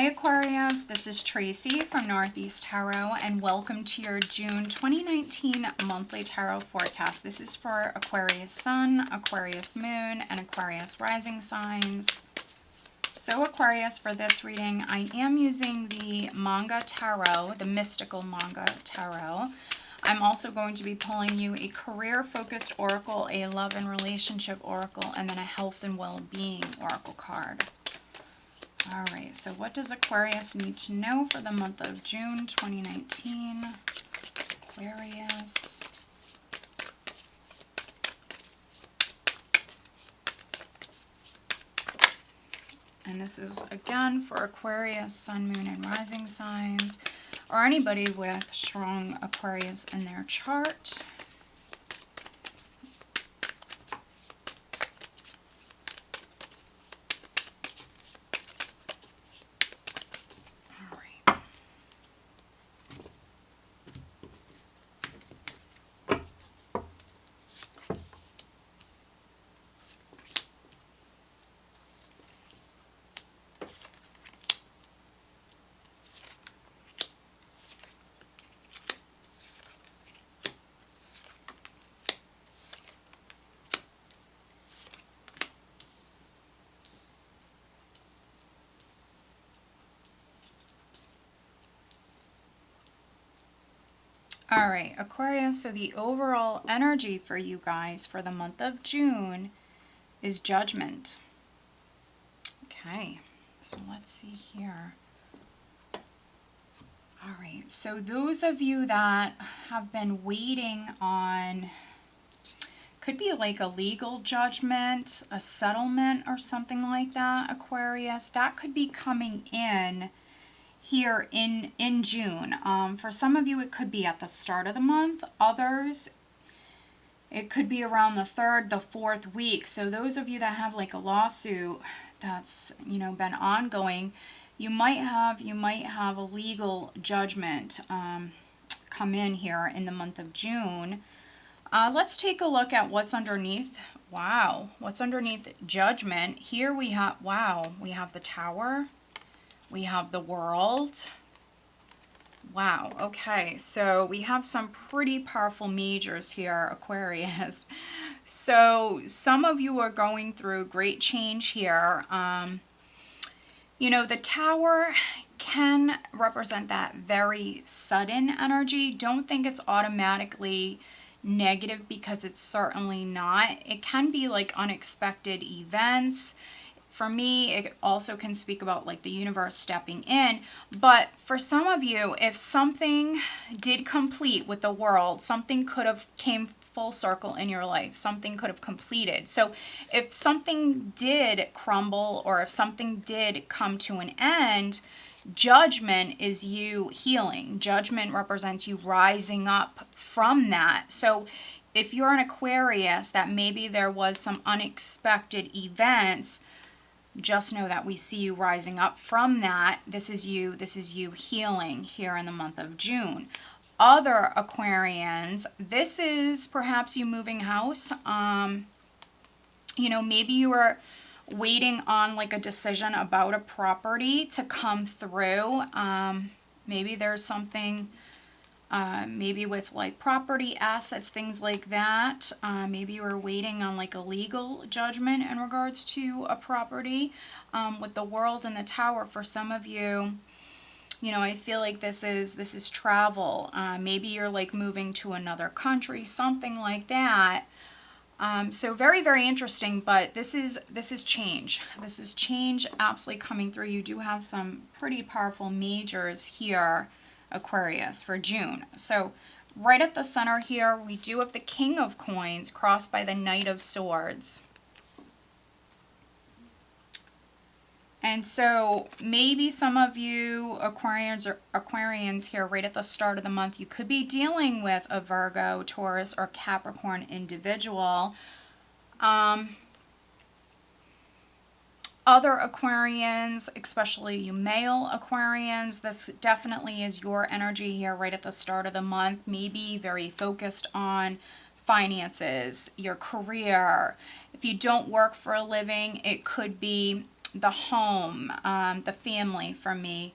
Hi Aquarius, this is Tracy from Northeast Tarot and welcome to your June 2019 monthly tarot forecast. This is for Aquarius Sun, Aquarius Moon, and Aquarius Rising signs. So Aquarius, for this reading, I am using the manga tarot, the mystical manga tarot. I'm also going to be pulling you a career-focused oracle, a love and relationship oracle, and then a health and well-being oracle card. All right, so what does Aquarius need to know for the month of June 2019? Aquarius. And this is, again, for Aquarius, Sun, Moon, and Rising signs, or anybody with strong Aquarius in their chart. All right, Aquarius, so the overall energy for you guys for the month of June is Judgment. Okay, so let's see here. All right, so those of you that have been waiting on, could be like a legal judgment, a settlement or something like that, Aquarius, that could be coming in here in June. For some of you, it could be at the start of the month. Others, it could be around the third, the fourth week. So those of you that have like a lawsuit that's, you know, been ongoing, you might have a legal judgment come in here in the month of June. Let's take a look at what's underneath. Wow, what's underneath Judgment? Here we have, wow, we have the Tower. We have the World. Wow, okay, so we have some pretty powerful majors here, Aquarius. So some of you are going through great change here. You know, the Tower can represent that very sudden energy. Don't think it's automatically negative, because it's certainly not. It can be like unexpected events. For me, it also can speak about like the universe stepping in. But for some of you, if something did complete with the World, something could have came full circle in your life. Something could have completed. So if something did crumble, or if something did come to an end, Judgment is you healing. Judgment represents you rising up from that. So if you're an Aquarius that maybe there was some unexpected events, just know that we see you rising up from that. This is you healing here in the month of June. Other Aquarians, this is perhaps you moving house. You know, maybe you were waiting on like a decision about a property to come through. Maybe there's something maybe with like property, assets, things like that. Maybe you were waiting on like a legal judgment in regards to a property. With the World and the Tower, for some of you, you know, I feel like this is travel. Maybe you're like moving to another country, something like that. So very, very interesting, but this is change. This is change absolutely coming through. You do have some pretty powerful majors here, Aquarius, for June. So right at the center here, we do have the King of Coins crossed by the Knight of Swords. And so maybe some of you Aquarians here right at the start of the month, you could be dealing with a Virgo, Taurus, or Capricorn individual. Other Aquarians, especially you male Aquarians, this definitely is your energy here right at the start of the month. Maybe very focused on finances, your career. If you don't work for a living, it could be the home, the family for me.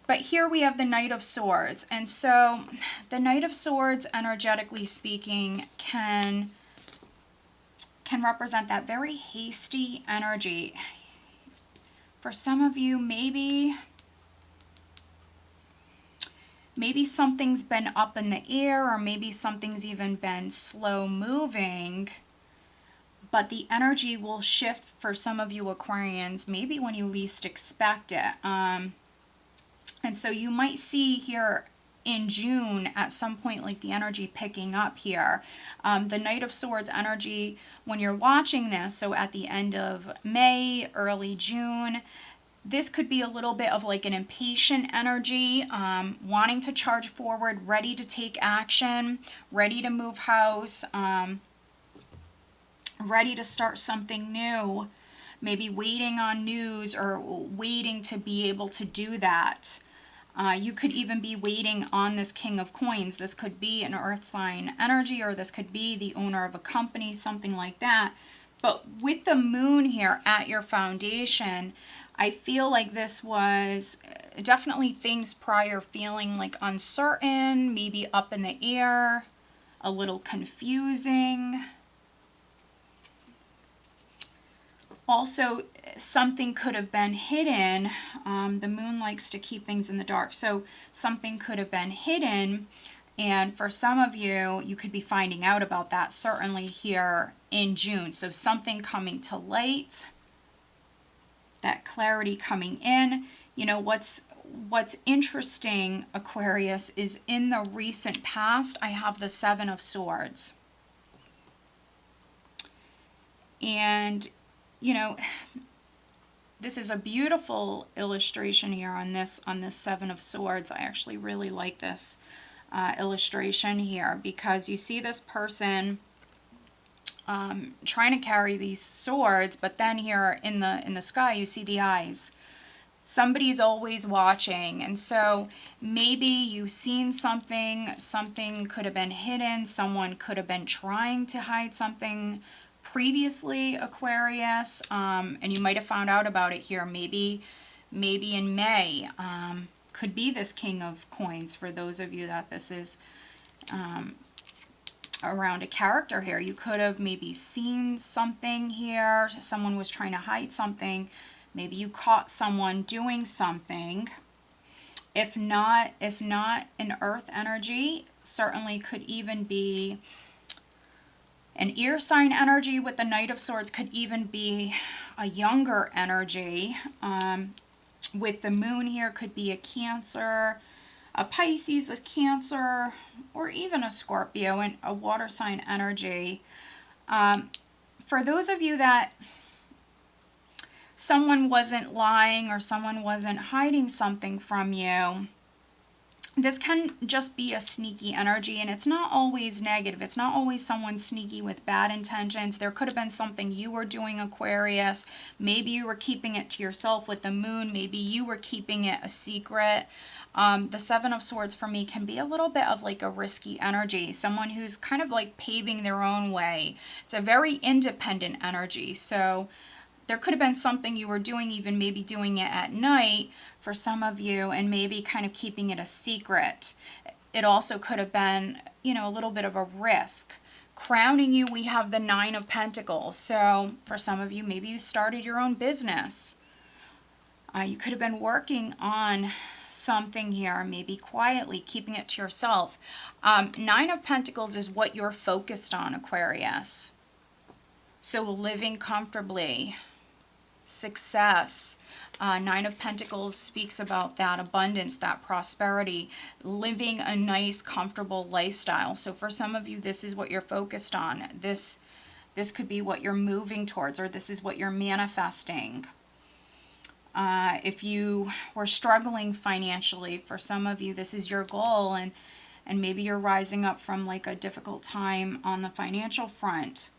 But here we have the Knight of Swords. And so the Knight of Swords, energetically speaking, can represent that very hasty energy. For some of you, maybe something's been up in the air, or maybe something's even been slow moving, but the energy will shift for some of you Aquarians, maybe when you least expect it. And so you might see here in June at some point, like the energy picking up here. The Knight of Swords energy, when you're watching this, so at the end of May, early June, this could be a little bit of like an impatient energy, wanting to charge forward, ready to take action, ready to move house, ready to start something new, maybe waiting on news or waiting to be able to do that. You could even be waiting on this King of Coins. This could be an earth sign energy, or this could be the owner of a company, something like that. But with the moon here at your foundation, I feel like this was definitely things prior feeling like uncertain, maybe up in the air, a little confusing. Also, something could have been hidden. The moon likes to keep things in the dark. So something could have been hidden. And for some of you, you could be finding out about that certainly here in June. So something coming to light, that clarity coming in. You know, what's interesting, Aquarius, is in the recent past, I have the Seven of Swords. And, you know, this is a beautiful illustration here on this Seven of Swords. I actually really like this illustration here, because you see this person trying to carry these swords, but then here in the sky you see the eyes. Somebody's always watching, and so maybe you've seen something could have been hidden, someone could have been trying to hide something previously, Aquarius, and you might have found out about it here maybe in May. Could be this King of Coins for those of you that this is around a character here. You could have maybe seen something here, someone was trying to hide something, maybe you caught someone doing something. If not an earth energy, certainly could even be an ear sign energy with the Knight of Swords, could even be a younger energy. With the moon here, could be a Cancer, a Pisces, a Cancer, or even a Scorpio, and a water sign energy. For those of you that someone wasn't lying or someone wasn't hiding something from you, this can just be a sneaky energy, and it's not always negative. It's not always someone sneaky with bad intentions. There could have been something you were doing, Aquarius. Maybe you were keeping it to yourself with the moon. Maybe you were keeping it a secret. The Seven of Swords for me can be a little bit of like a risky energy. Someone who's kind of like paving their own way. It's a very independent energy. So there could have been something you were doing, even maybe doing it at night for some of you, and maybe kind of keeping it a secret. It also could have been, you know, a little bit of a risk. Crowning you, we have the Nine of Pentacles. So for some of you, maybe you started your own business. You could have been working on something here, maybe quietly, keeping it to yourself. Nine of Pentacles is what you're focused on, Aquarius. So living comfortably, success. Nine of Pentacles speaks about that abundance, that prosperity, living a nice, comfortable lifestyle. So for some of you, this is what you're focused on. This could be what you're moving towards, or this is what you're manifesting. If you were struggling financially, for some of you, this is your goal, and maybe you're rising up from like a difficult time on the financial front.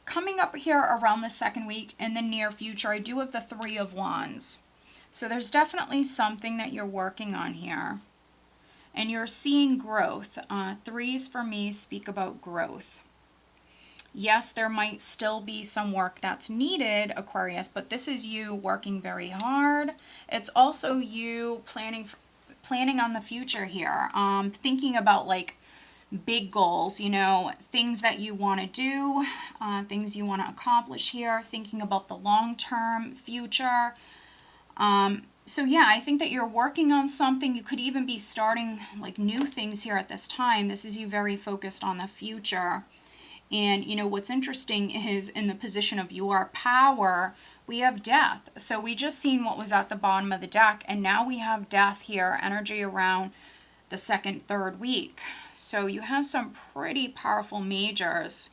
Coming up here around the second week in the near future, I do have the Three of Wands. So there's definitely something that you're working on here. And you're seeing growth. Threes for me speak about growth. Yes, there might still be some work that's needed, Aquarius, but this is you working very hard. It's also you planning on the future here, thinking about like big goals, you know, things that you want to do, things you want to accomplish here, thinking about the long-term future. So yeah, I think that you're working on something. You could even be starting like new things here at this time. This is you very focused on the future. And you know, what's interesting is in the position of your power, we have death. So we just seen what was at the bottom of the deck, and now we have death here, energy around the second, third week. So you have some pretty powerful majors.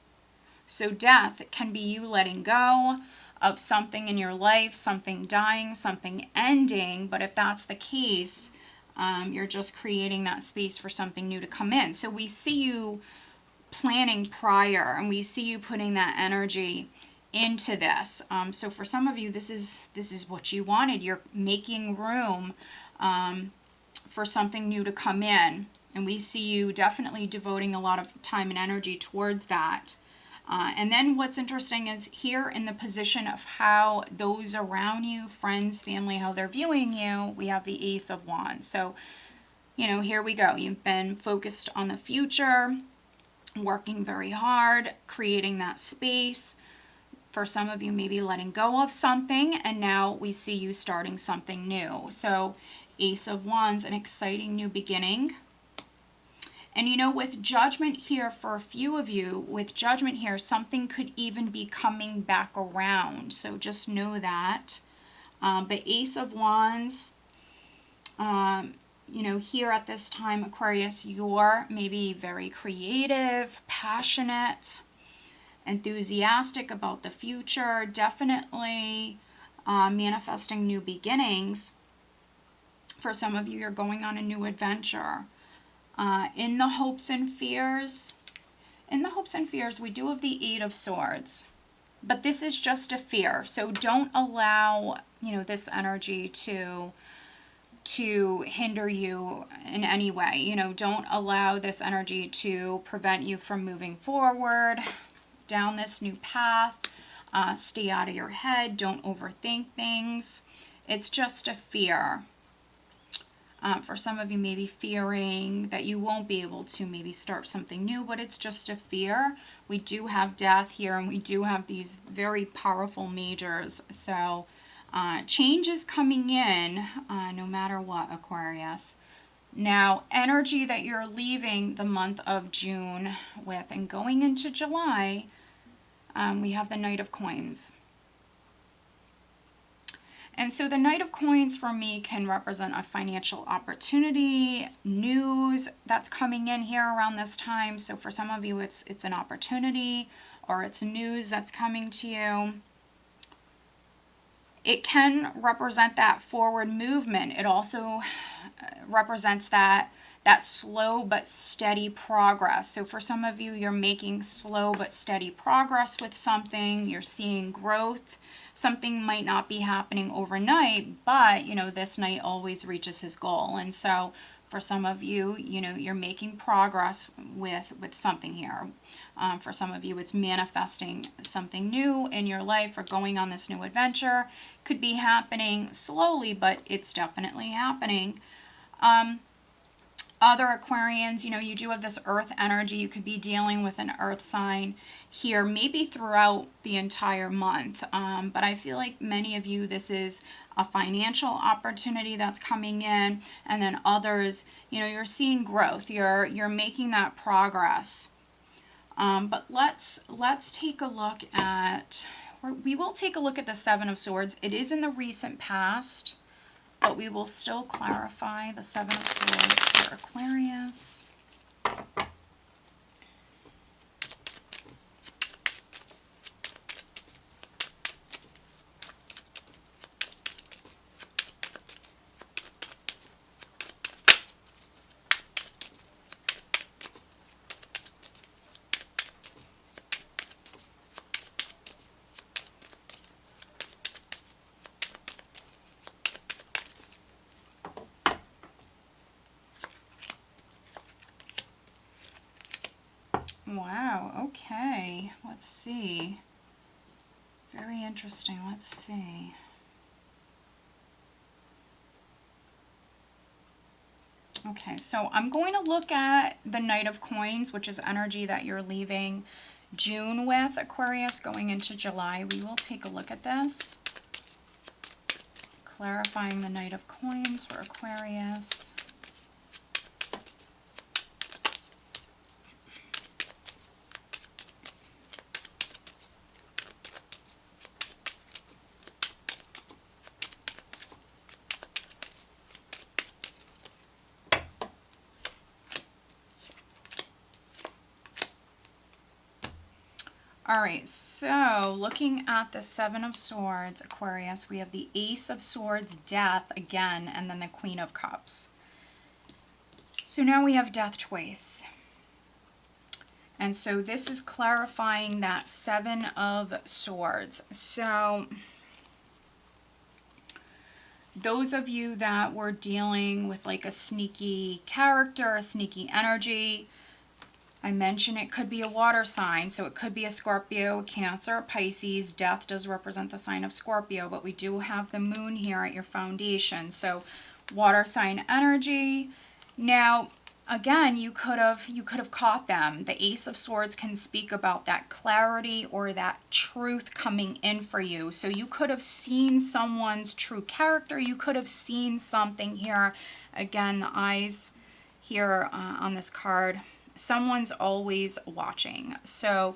So death can be you letting go of something in your life, something dying, something ending. But if that's the case, you're just creating that space for something new to come in. So we see you planning prior, and we see you putting that energy into this. So for some of you, this is what you wanted. You're making room for something new to come in, and we see you definitely devoting a lot of time and energy towards that. And then what's interesting is here in the position of how those around you, friends, family, how they're viewing you, we have the Ace of Wands. So, you know, here we go. You've been focused on the future, working very hard, creating that space. For some of you, maybe letting go of something, and now we see you starting something new. So Ace of Wands, an exciting new beginning. And you know, with Judgment here, for a few of you, with Judgment here, something could even be coming back around. So just know that. But Ace of Wands, you know, here at this time, Aquarius, you're maybe very creative, passionate, enthusiastic about the future, definitely manifesting new beginnings. For some of you, you're going on a new adventure. In the hopes and fears, we do have the Eight of Swords, but this is just a fear. So don't allow, you know, this energy to hinder you in any way. You know, don't allow this energy to prevent you from moving forward down this new path. Stay out of your head. Don't overthink things. It's just a fear. For some of you, maybe fearing that you won't be able to maybe start something new, but it's just a fear. We do have death here, and we do have these very powerful majors. So change is coming in no matter what, Aquarius. Now, energy that you're leaving the month of June with and going into July, we have the Knight of Coins. And so the Knight of Coins for me can represent a financial opportunity, news that's coming in here around this time. So for some of you, it's an opportunity, or it's news that's coming to you. It can represent that forward movement. It also represents that slow but steady progress. So for some of you, you're making slow but steady progress with something. You're seeing growth. Something might not be happening overnight, but, you know, this knight always reaches his goal. And so for some of you, you know, you're making progress with something here. For some of you, it's manifesting something new in your life or going on this new adventure. Could be happening slowly, but it's definitely happening. Other Aquarians, you know, you do have this earth energy. You could be dealing with an earth sign here, maybe throughout the entire month. But I feel like many of you, this is a financial opportunity that's coming in. And then others, you know, you're seeing growth. You're making that progress. But let's take a look at, we will take a look at the Seven of Swords. It is in the recent past, but we will still clarify the Seven of Swords for Aquarius. Wow, okay. Let's see. Very interesting. Let's see. Okay, so I'm going to look at the Knight of Coins, which is energy that you're leaving June with, Aquarius, going into July. We will take a look at this. Clarifying the Knight of Coins for Aquarius. All right, so looking at the Seven of Swords, Aquarius, we have the Ace of Swords, Death again, and then the Queen of Cups. So now we have Death twice. And so this is clarifying that Seven of Swords. So those of you that were dealing with like a sneaky character, a sneaky energy, I mentioned it could be a water sign, so it could be a Scorpio, Cancer, Pisces. Death does represent the sign of Scorpio, but we do have the moon here at your foundation. So water sign energy. Now, again, you could have caught them. The Ace of Swords can speak about that clarity or that truth coming in for you. So you could have seen someone's true character. You could have seen something here. Again, the eyes here on this card. Someone's always watching. So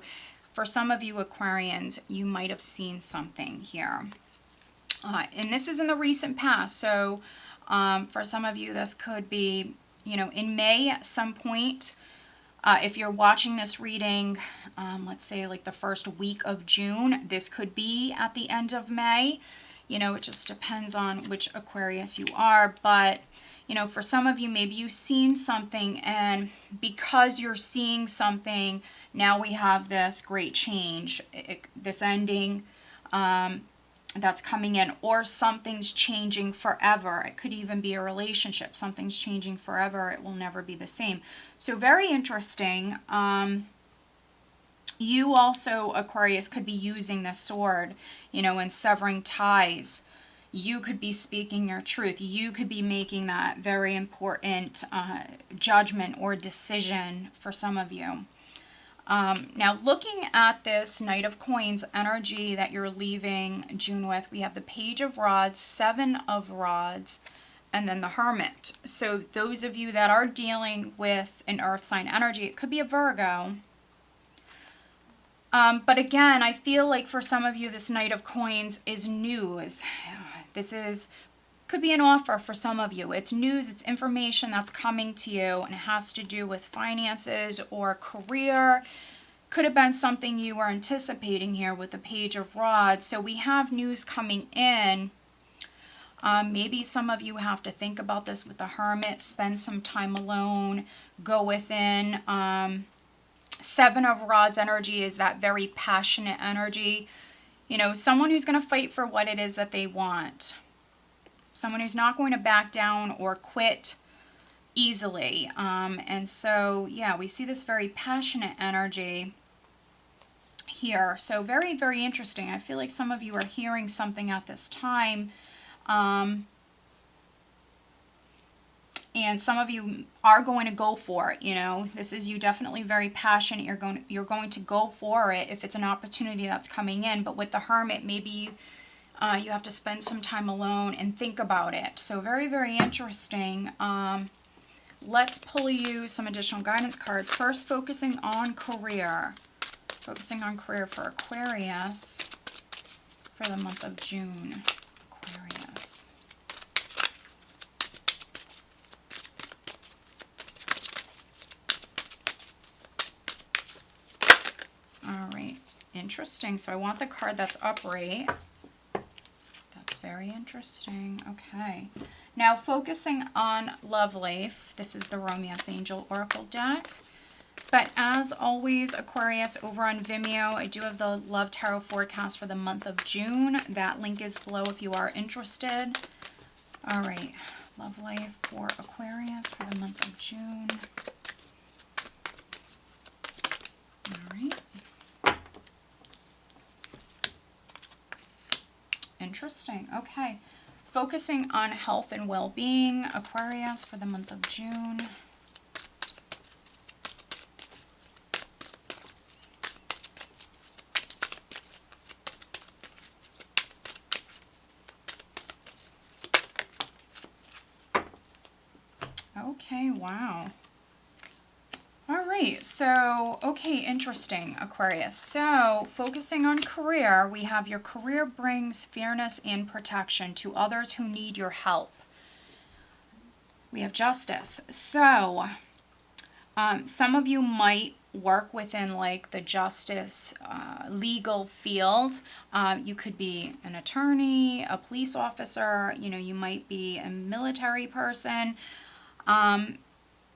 for some of you Aquarians, you might have seen something here. And this is in the recent past. So for some of you, this could be, you know, in May at some point. If you're watching this reading, let's say like the first week of June, this could be at the end of May. You know, it just depends on which Aquarius you are. But you know, for some of you, maybe you've seen something, and because you're seeing something, now we have this great change, this ending that's coming in, or something's changing forever. It could even be a relationship. Something's changing forever. It will never be the same. So very interesting. You also, Aquarius, could be using this sword, you know, in severing ties. You could be speaking your truth. You could be making that very important judgment or decision for some of you. Now, looking at this Knight of Coins energy that you're leaving June with, we have the Page of Rods, Seven of Rods, and then the Hermit. So those of you that are dealing with an earth sign energy, it could be a Virgo. But again, I feel like for some of you, this Knight of Coins is news. This could be an offer for some of you. It's news, it's information that's coming to you, and it has to do with finances or career. Could have been something you were anticipating here with the Page of Rods. So we have news coming in. Maybe some of you have to think about this with the Hermit, spend some time alone, go within. Seven of Rods energy is that very passionate energy. You know, someone who's going to fight for what it is that they want. Someone who's not going to back down or quit easily. And so, yeah, we see this very passionate energy here. So very, very interesting. I feel like some of you are hearing something at this time. And some of you are going to go for it, you know. This is you definitely very passionate. You're going to go for it if it's an opportunity that's coming in. But with the Hermit, maybe you have to spend some time alone and think about it. So very, very interesting. Let's pull you some additional guidance cards. First, focusing on career. Focusing on career for Aquarius for the month of June. Aquarius. All right, interesting. So I want the card that's upright. That's very interesting. Okay. Now focusing on love life. This is the Romance Angel Oracle deck. But as always, Aquarius, over on Vimeo, I do have the Love Tarot forecast for the month of June. That link is below if you are interested. All right, love life for Aquarius for the month of June. Interesting. Okay. Focusing on health and well-being, Aquarius, for the month of June. Okay, wow. All right, so, okay, interesting, Aquarius. So, focusing on career, we have your career brings fairness and protection to others who need your help. We have justice. So, some of you might work within like the justice legal field. You could be an attorney, a police officer, you know, you might be a military person.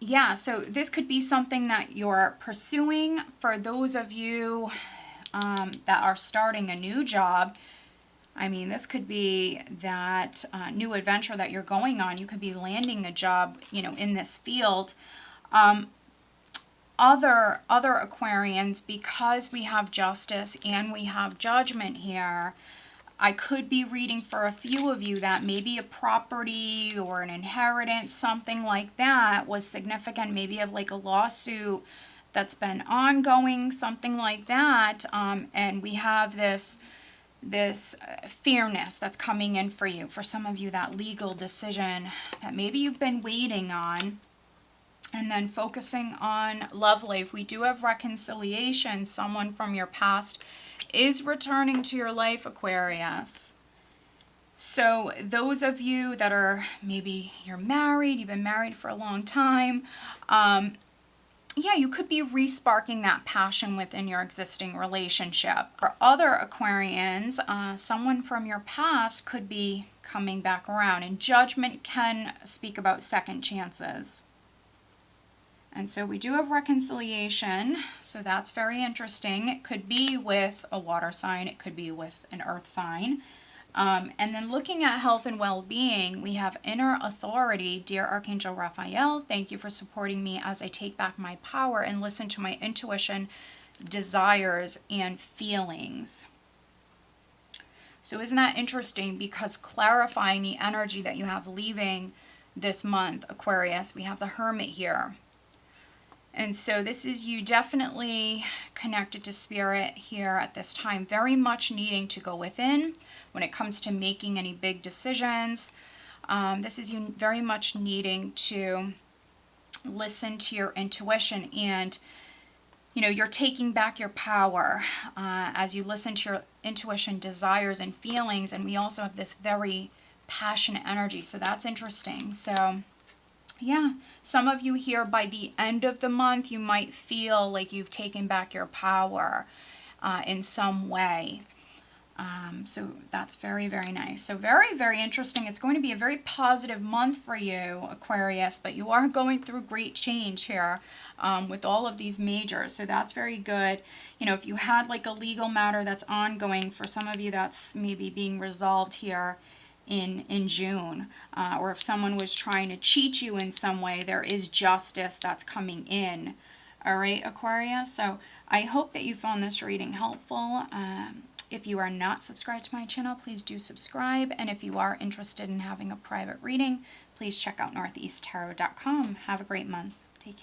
Yeah, so this could be something that you're pursuing. For those of you that are starting a new job, I mean, this could be that new adventure that you're going on. You could be landing a job, you know, in this field. Other Aquarians, because we have justice and we have judgment here, I could be reading for a few of you that maybe a property or an inheritance, something like that, was significant. Maybe you have like a lawsuit that's been ongoing, something like that, and we have this fairness that's coming in for you. For some of you, that legal decision that maybe you've been waiting on. And then focusing on love life, we do have reconciliation. Someone from your past is returning to your life, Aquarius. So those of you that are, maybe you're married, you've been married for a long time, yeah, you could be re-sparking that passion within your existing relationship. For other Aquarians, someone from your past could be coming back around. And judgment can speak about second chances. And so we do have reconciliation, so that's very interesting. It could be with a water sign, it could be with an earth sign. And then looking at health and well-being, we have inner authority. Dear Archangel Raphael, thank you for supporting me as I take back my power and listen to my intuition, desires, and feelings. So isn't that interesting? Because clarifying the energy that you have leaving this month, Aquarius, we have the Hermit here. And so this is you definitely connected to spirit here at this time, very much needing to go within when it comes to making any big decisions. This is you very much needing to listen to your intuition, and you know, you're taking back your power as you listen to your intuition, desires, and feelings. And we also have this very passionate energy, so that's interesting. So yeah, some of you here by the end of the month, you might feel like you've taken back your power in some way. So that's very, very nice. So very, very interesting. It's going to be a very positive month for you, Aquarius, but you are going through great change here with all of these majors. So that's very good. You know, if you had like a legal matter that's ongoing, for some of you that's maybe being resolved here in June, or if someone was trying to cheat you in some way, there is justice that's coming in. All right, Aquarius, so I hope that you found this reading helpful. If you are not subscribed to my channel, please do subscribe, and if you are interested in having a private reading, please check out northeasttarot.com. Have a great month.